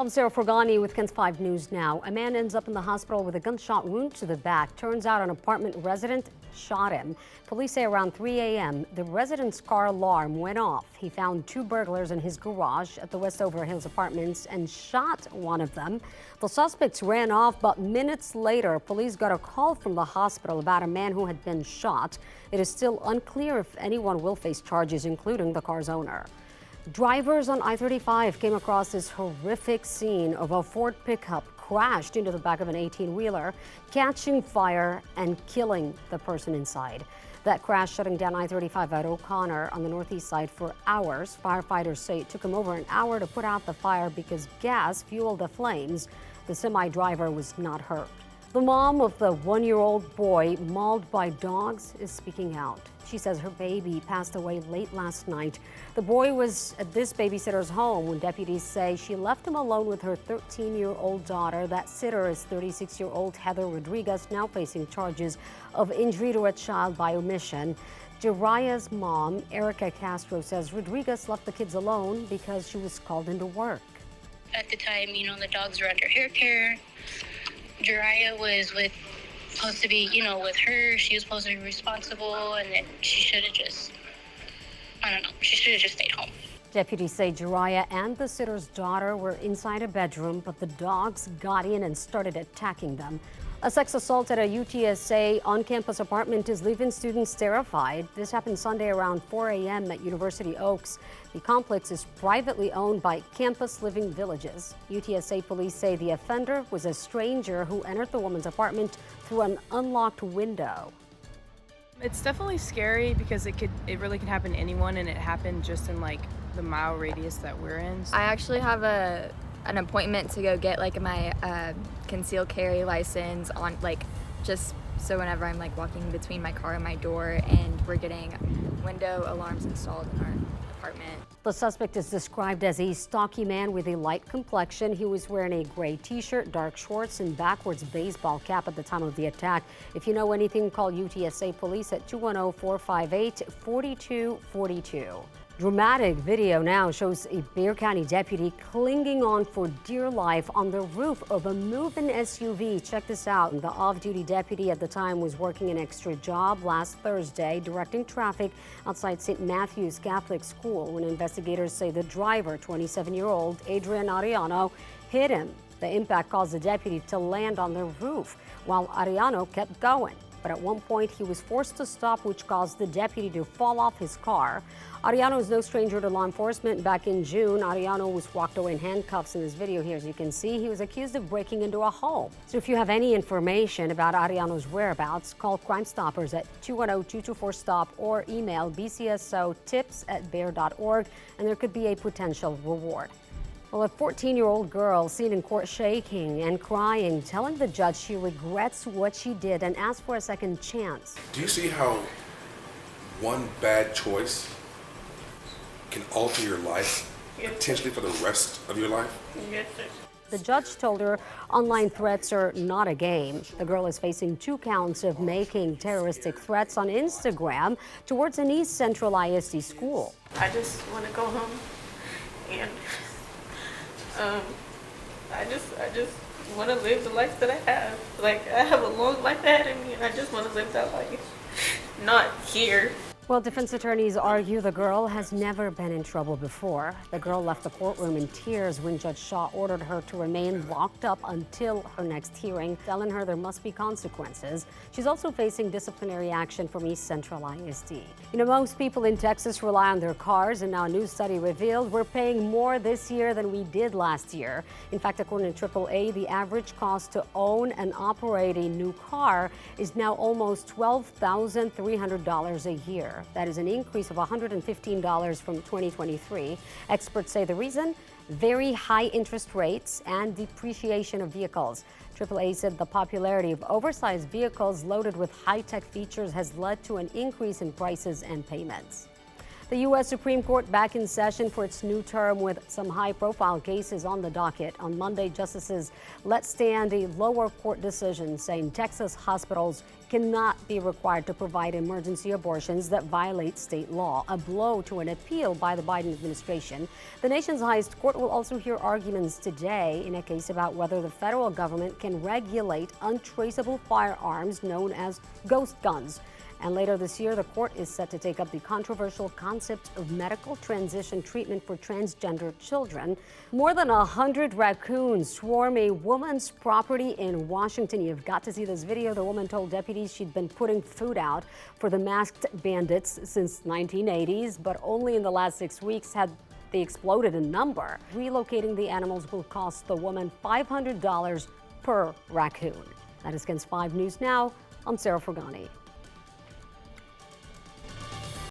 I'm Sarah Forgani with KENS 5 News Now. A man ends up in the hospital with a gunshot wound to the back. Turns out an apartment resident shot him. Police say around 3 a.m. the resident's car alarm went off. He found two burglars in his garage at the Westover Hills Apartments and shot one of them. The suspects ran off, but minutes later, police got a call from the hospital about a man who had been shot. It is still unclear if anyone will face charges, including the car's owner. Drivers on I-35 came across this horrific scene of a Ford pickup crashed into the back of an 18-wheeler, catching fire and killing the person inside. That crash shutting down I-35 at O'Connor on the northeast side for hours. Firefighters say it took them over an hour to put out the fire because gas fueled the flames. The semi-driver was not hurt. The mom of the one-year-old boy mauled by dogs is speaking out. She says her baby passed away late last night. The boy was at this babysitter's home when deputies say she left him alone with her 13-year-old daughter. That sitter is 36-year-old Heather Rodriguez, now facing charges of injury to a child by omission. Jariah's mom, Erica Castro, says Rodriguez left the kids alone because she was called into work. At the time, the dogs were under hair care. Jariah was supposed to be, with her. She was supposed to be responsible, and then she should have just, she should have just stayed home. Deputies say Jariah and the sitter's daughter were inside a bedroom, but the dogs got in and started attacking them. A sex assault at a UTSA on-campus apartment is leaving students terrified. This happened Sunday around 4 a.m. at University Oaks. The complex is privately owned by Campus Living Villages. UTSA police say the offender was a stranger who entered the woman's apartment through an unlocked window. It's definitely scary because it really could happen to anyone, and it happened just in the mile radius that we're in. I actually have an appointment to go get my concealed carry license on just so whenever I'm walking between my car and my door, and we're getting window alarms installed in our apartment. The suspect is described as a stocky man with a light complexion. He was wearing a gray t-shirt, dark shorts, and backwards baseball cap at the time of the attack. If you know anything, call UTSA police at 210-458-4242. Dramatic video now shows a Bexar County deputy clinging on for dear life on the roof of a moving SUV. Check this out. The off-duty deputy at the time was working an extra job last Thursday, directing traffic outside St. Matthew's Catholic School when investigators say the driver, 27-year-old Adrian Ariano, hit him. The impact caused the deputy to land on the roof while Ariano kept going. But at one point, he was forced to stop, which caused the deputy to fall off his car. Ariano is no stranger to law enforcement. Back in June, Ariano was walked away in handcuffs in this video here. As you can see, he was accused of breaking into a home. So if you have any information about Ariano's whereabouts, call Crime Stoppers at 210-224-STOP or email bcsotips@bear.org, and there could be a potential reward. Well, a 14-year-old girl seen in court shaking and crying, telling the judge she regrets what she did and asked for a second chance. Do you see how one bad choice can alter your life, potentially for the rest of your life? Yes, sir. The judge told her online threats are not a game. The girl is facing 2 counts of making terroristic threats on Instagram towards an East Central ISD school. I just want to go home, and I just want to live the life that I have. I have a long life ahead of me, and I just want to live that life, not here. Well, defense attorneys argue the girl has never been in trouble before. The girl left the courtroom in tears when Judge Shaw ordered her to remain locked up until her next hearing, telling her there must be consequences. She's also facing disciplinary action from East Central ISD. Most people in Texas rely on their cars, and now a new study revealed we're paying more this year than we did last year. In fact, according to AAA, the average cost to own and operate a new car is now almost $12,300 a year. That is an increase of $115 from 2023. Experts say the reason? Very high interest rates and depreciation of vehicles. AAA said the popularity of oversized vehicles loaded with high-tech features has led to an increase in prices and payments. The U.S. Supreme Court back in session for its new term with some high-profile cases on the docket. On Monday, justices let stand a lower court decision saying Texas hospitals cannot be required to provide emergency abortions that violate state law, a blow to an appeal by the Biden administration. The nation's highest court will also hear arguments today in a case about whether the federal government can regulate untraceable firearms known as ghost guns. And later this year, the court is set to take up the controversial concept of medical transition treatment for transgender children. More than 100 raccoons swarm a woman's property in Washington. You've got to see this video. The woman told deputies she'd been putting food out for the masked bandits since 1980s, but only in the last 6 weeks had they exploded in number. Relocating the animals will cost the woman $500 per raccoon. That is KENS 5 News Now. I'm Sarah Fergani.